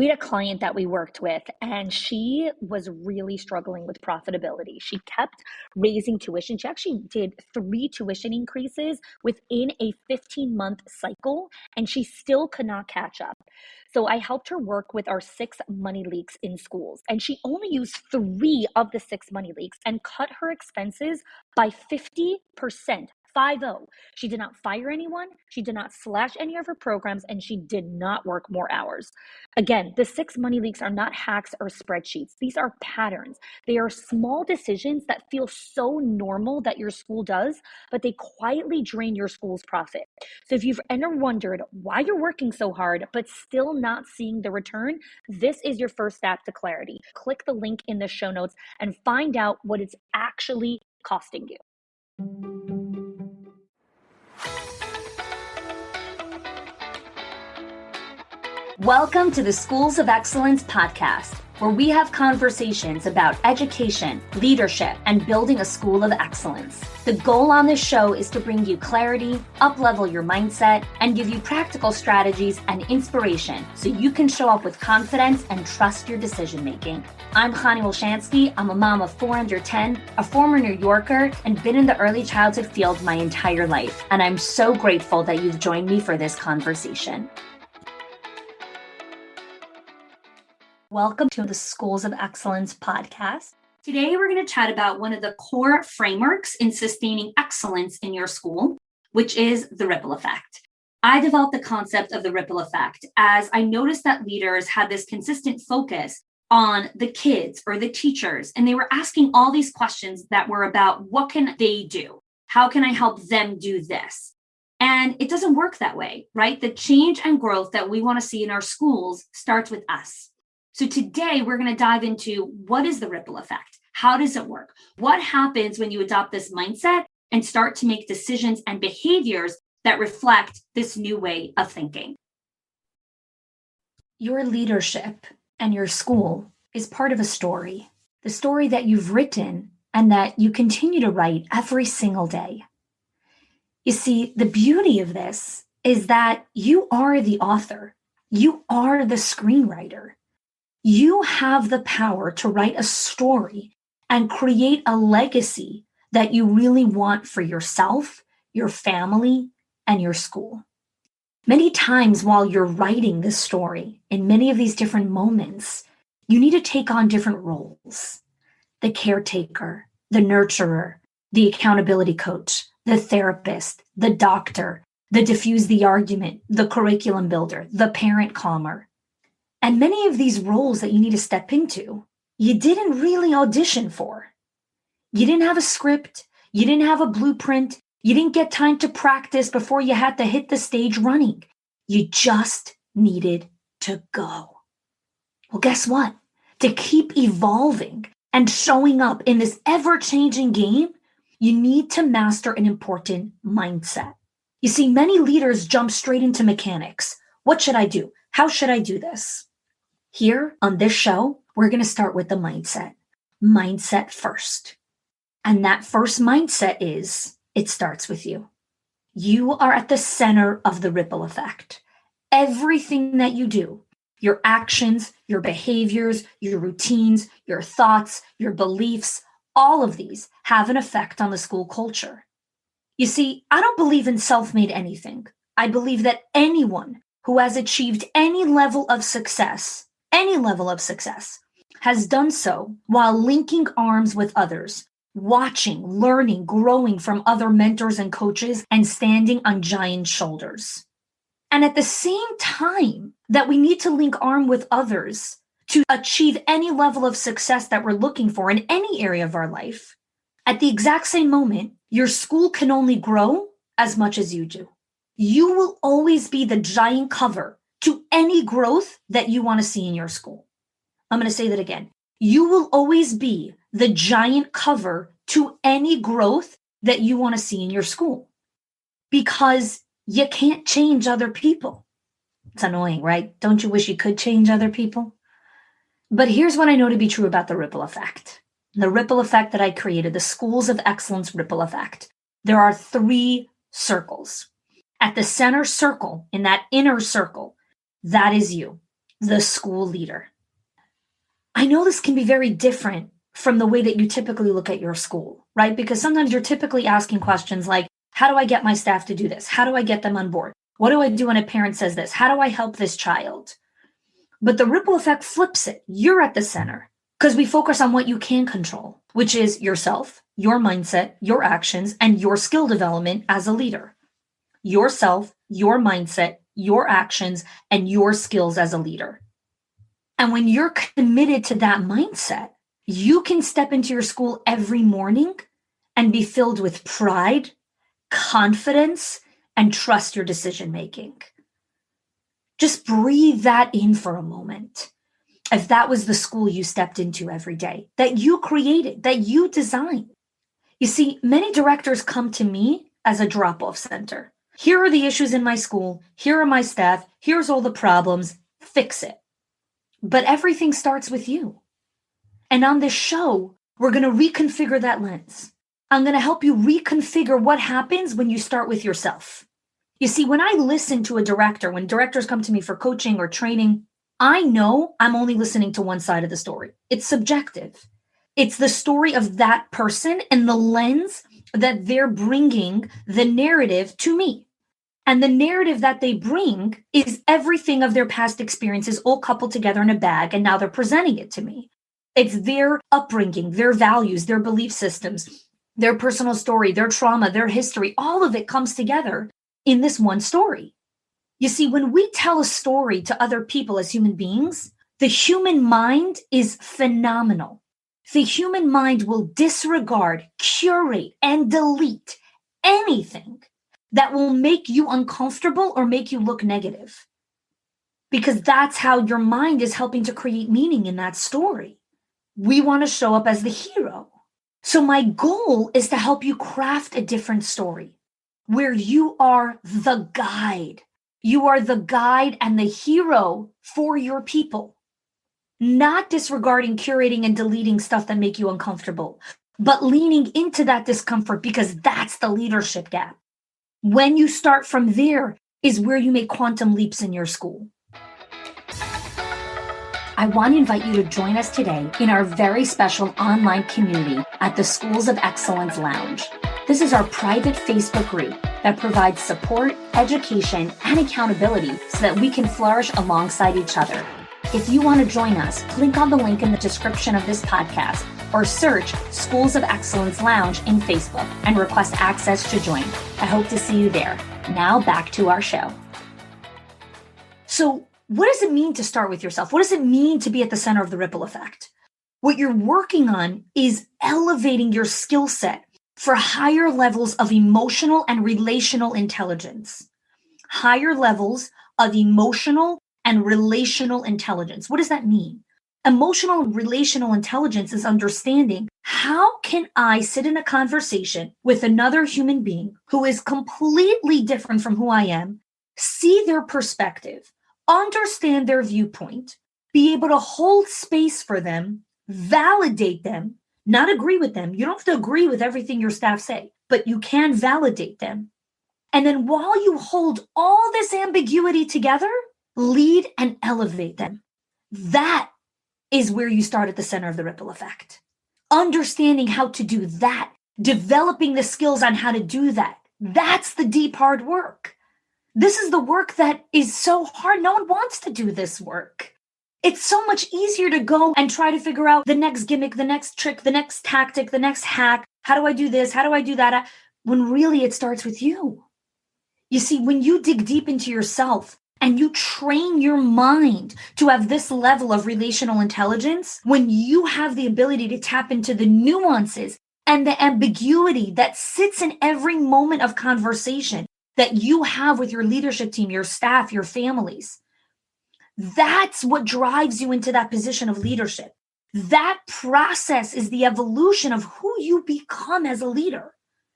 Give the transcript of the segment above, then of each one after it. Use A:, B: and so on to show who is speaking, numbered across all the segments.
A: We had a client that we worked with, and she was really struggling with profitability. She kept raising tuition. She actually did 3 tuition increases within a 15-month cycle, and she still could not catch up. So I helped her work with our 6 money leaks in schools, and she only used 3 of the 6 money leaks and cut her expenses by 50%. 50. She did not fire anyone. She did not slash any of her programs, and she did not work more hours. Again, the 6 money leaks are not hacks or spreadsheets. These are patterns. They are small decisions that feel so normal that your school does, but they quietly drain your school's profit. So if you've ever wondered why you're working so hard, but still not seeing the return, this is your first step to clarity. Click the link in the show notes and find out what it's actually costing you. Welcome to the Schools of Excellence podcast, where we have conversations about education, leadership, and building a school of excellence. The goal on this show is to bring you clarity, up-level your mindset, and give you practical strategies and inspiration so you can show up with confidence and trust your decision-making. I'm Chani Wolshansky. I'm a mom of 4 under 10, a former New Yorker, and been in the early childhood field my entire life. And I'm so grateful that you've joined me for this conversation. Welcome to the Schools of Excellence podcast. Today, we're going to chat about one of the core frameworks in sustaining excellence in your school, which is the ripple effect. I developed the concept of the ripple effect as I noticed that leaders had this consistent focus on the kids or the teachers, and they were asking all these questions that were about what can they do? How can I help them do this? And it doesn't work that way, right? The change and growth that we want to see in our schools starts with us. So today we're going to dive into what is the ripple effect? How does it work? What happens when you adopt this mindset and start to make decisions and behaviors that reflect this new way of thinking? Your leadership and your school is part of a story, the story that you've written and that you continue to write every single day. You see, the beauty of this is that you are the author. You are the screenwriter. You have the power to write a story and create a legacy that you really want for yourself, your family, and your school. Many times while you're writing this story, in many of these different moments, you need to take on different roles. The caretaker, the nurturer, the accountability coach, the therapist, the doctor, the diffuse the argument, the curriculum builder, the parent calmer. And many of these roles that you need to step into, you didn't really audition for. You didn't have a script. You didn't have a blueprint. You didn't get time to practice before you had to hit the stage running. You just needed to go. Well, guess what? To keep evolving and showing up in this ever-changing game, you need to master an important mindset. You see, many leaders jump straight into mechanics. What should I do? How should I do this? Here on this show, we're going to start with the mindset. Mindset first. And that first mindset is, it starts with you. You are at the center of the ripple effect. Everything that you do, your actions, your behaviors, your routines, your thoughts, your beliefs, all of these have an effect on the school culture. You see, I don't believe in self-made anything. I believe that anyone who has achieved any level of success, has done so while linking arms with others, watching, learning, growing from other mentors and coaches, and standing on giant shoulders. And at the same time that we need to link arm with others to achieve any level of success that we're looking for in any area of our life, at the exact same moment, your school can only grow as much as you do. You will always be the giant cover to any growth that you want to see in your school. I'm going to say that again. You will always be the giant cover to any growth that you want to see in your school because you can't change other people. It's annoying, right? Don't you wish you could change other people? But here's what I know to be true about the ripple effect. The ripple effect that I created, the Schools of Excellence ripple effect. There are 3 circles. At the center circle, in that inner circle, that is you. the school leader. I know this can be very different from the way that you typically look at your school, right? Because sometimes you're typically asking questions like, how do I get my staff to do this? How do I get them on board? What do I do when a parent says this? How do I help this child? But the ripple effect flips it. You're at the center because we focus on what you can control, which is yourself, your mindset, your actions, and your skill development as a leader. Yourself, your mindset, your actions, and your skills as a leader. And when you're committed to that mindset, you can step into your school every morning and be filled with pride, confidence, and trust your decision making. Just breathe that in for a moment. If that was the school you stepped into every day, that you created, that you designed. You see, many directors come to me as a drop-off center. Here are the issues in my school. Here are my staff. Here's all the problems. Fix it. But everything starts with you. And on this show, we're going to reconfigure that lens. I'm going to help you reconfigure what happens when you start with yourself. You see, when I listen to a director, when directors come to me for coaching or training, I know I'm only listening to one side of the story. It's subjective. It's the story of that person and the lens that they're bringing the narrative to me. And the narrative that they bring is everything of their past experiences all coupled together in a bag, and now they're presenting it to me. It's their upbringing, their values, their belief systems, their personal story, their trauma, their history. All of it comes together in this one story. You see, when we tell a story to other people as human beings, the human mind is phenomenal. The human mind will disregard, curate, and delete anything that will make you uncomfortable or make you look negative. Because that's how your mind is helping to create meaning in that story. We want to show up as the hero. So my goal is to help you craft a different story where you are the guide. You are the guide and the hero for your people. Not disregarding, curating, and deleting stuff that make you uncomfortable, but leaning into that discomfort because that's the leadership gap. When you start from there is where you make quantum leaps in your school. I want to invite you to join us today in our very special online community at the Schools of Excellence Lounge. This is our private Facebook group that provides support, education, and accountability so that we can flourish alongside each other. If you want to join us, click on the link in the description of this podcast or search Schools of Excellence Lounge in Facebook and request access to join. I hope to see you there. Now back to our show. So, what does it mean to start with yourself? What does it mean to be at the center of the ripple effect? What you're working on is elevating your skill set for higher levels of emotional and relational intelligence. Higher levels of emotional and relational intelligence. What does that mean? Emotional and relational intelligence is understanding how can I sit in a conversation with another human being who is completely different from who I am, see their perspective, understand their viewpoint, be able to hold space for them, validate them, not agree with them. You don't have to agree with everything your staff say, but you can validate them. And then while you hold all this ambiguity together, lead and elevate them. That is where you start at the center of the ripple effect. Understanding how to do that, developing the skills on how to do that. That's the deep, hard work. This is the work that is so hard. No one wants to do this work. It's so much easier to go and try to figure out the next gimmick, the next trick, the next tactic, the next hack. How do I do this? How do I do that? When really it starts with you. You see, when you dig deep into yourself and you train your mind to have this level of relational intelligence, when you have the ability to tap into the nuances and the ambiguity that sits in every moment of conversation that you have with your leadership team, your staff, your families, that's what drives you into that position of leadership. That process is the evolution of who you become as a leader.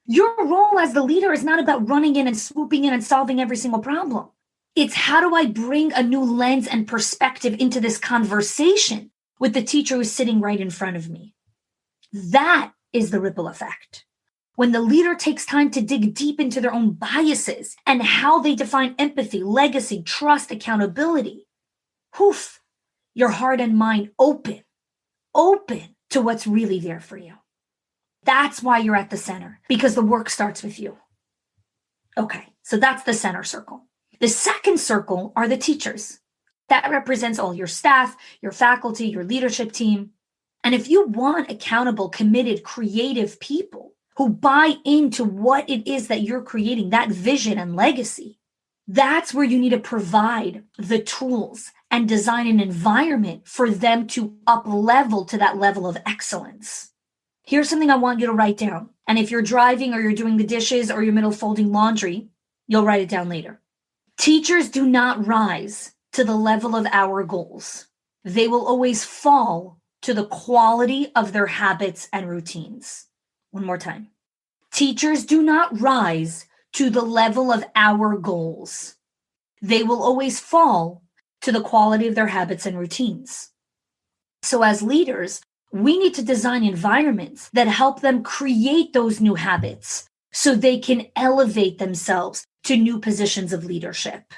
A: Your role as the leader is not about running in and swooping in and solving every single problem. It's how do I bring a new lens and perspective into this conversation with the teacher who's sitting right in front of me. That is the ripple effect. When the leader takes time to dig deep into their own biases and how they define empathy, legacy, trust, accountability, poof, your heart and mind open to what's really there for you. That's why you're at the center, because the work starts with you. Okay, so that's the center circle. The second circle are the teachers. That represents all your staff, your faculty, your leadership team. And if you want accountable, committed, creative people who buy into what it is that you're creating, that vision and legacy, that's where you need to provide the tools and design an environment for them to up level to that level of excellence. Here's something I want you to write down. And if you're driving or you're doing the dishes or you're middle folding laundry, you'll write it down later. Teachers do not rise to the level of our goals. They will always fall to the quality of their habits and routines. One more time. Teachers do not rise to the level of our goals. They will always fall to the quality of their habits and routines. So as leaders, we need to design environments that help them create those new habits so they can elevate themselves to new positions of leadership.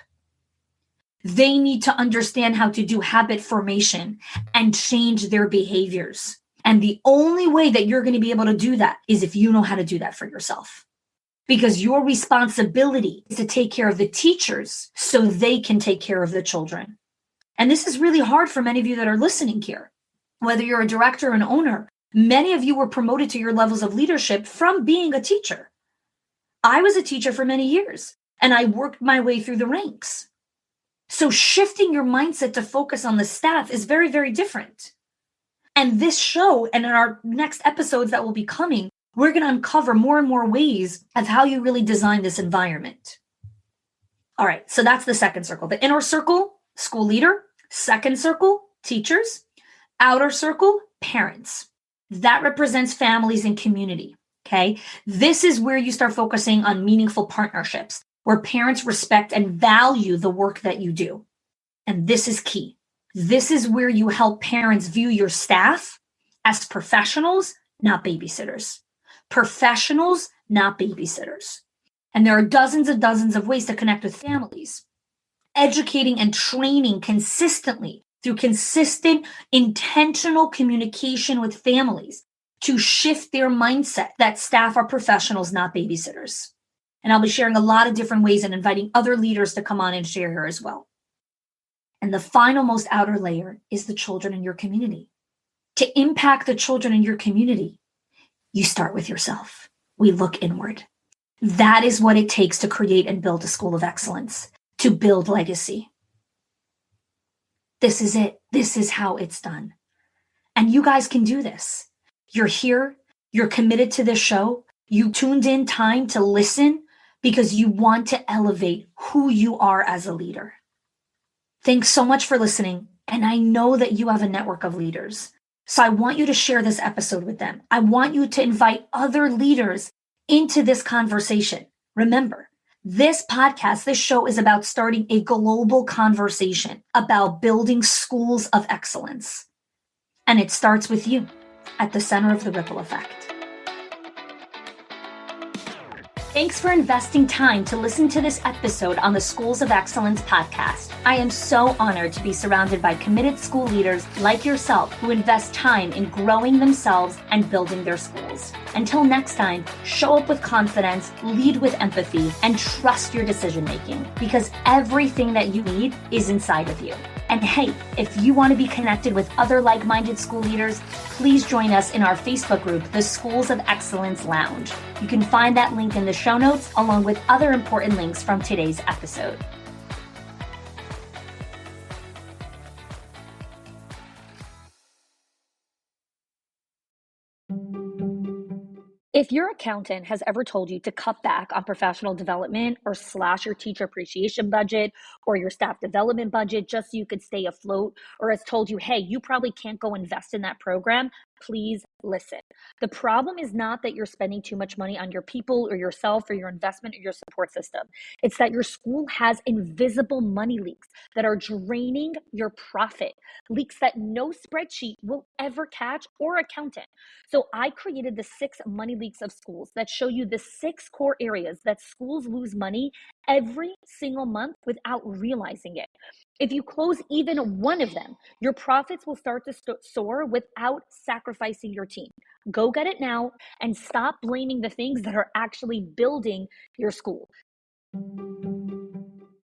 A: They need to understand how to do habit formation and change their behaviors. And the only way that you're going to be able to do that is if you know how to do that for yourself. Because your responsibility is to take care of the teachers so they can take care of the children. And this is really hard for many of you that are listening here. Whether you're a director or an owner, many of you were promoted to your levels of leadership from being a teacher. I was a teacher for many years, and I worked my way through the ranks. So shifting your mindset to focus on the staff is very, very different. And this show and in our next episodes that will be coming, we're going to uncover more and more ways of how you really design this environment. All right, so that's the second circle. The inner circle, school leader. Second circle, teachers. Outer circle, parents. That represents families and community, okay? This is where you start focusing on meaningful partnerships, where parents respect and value the work that you do. And this is key. This is where you help parents view your staff as professionals, not babysitters. Professionals, not babysitters. And there are dozens of ways to connect with families. Educating and training consistently through consistent, intentional communication with families to shift their mindset that staff are professionals, not babysitters. And I'll be sharing a lot of different ways and inviting other leaders to come on and share here as well. And the final, most outer layer is the children in your community. To impact the children in your community, you start with yourself. We look inward. That is what it takes to create and build a school of excellence, to build legacy. This is it. This is how it's done. And you guys can do this. You're here. You're committed to this show. You tuned in time to listen because you want to elevate who you are as a leader. Thanks so much for listening. And I know that you have a network of leaders. So I want you to share this episode with them. I want you to invite other leaders into this conversation. Remember, this podcast, this show is about starting a global conversation about building schools of excellence. And it starts with you at the center of the ripple effect. Thanks for investing time to listen to this episode on the Schools of Excellence podcast. I am so honored to be surrounded by committed school leaders like yourself who invest time in growing themselves and building their schools. Until next time, show up with confidence, lead with empathy, and trust your decision making because everything that you need is inside of you. And hey, if you want to be connected with other like-minded school leaders, please join us in our Facebook group, the Schools of Excellence Lounge. You can find that link in the show notes along with other important links from today's episode. If your accountant has ever told you to cut back on professional development or slash your teacher appreciation budget or your staff development budget just so you could stay afloat, or has told you, hey, you probably can't go invest in that program, please listen. The problem is not that you're spending too much money on your people or yourself or your investment or your support system. It's that your school has invisible money leaks that are draining your profit, leaks that no spreadsheet will ever catch or accountant. So I created the 6 money leaks of schools that show you the 6 core areas that schools lose money
B: every single month without realizing it. If you close even one of them, your profits will start to soar without sacrificing your team. Go get it now and stop blaming the things that are actually building your school.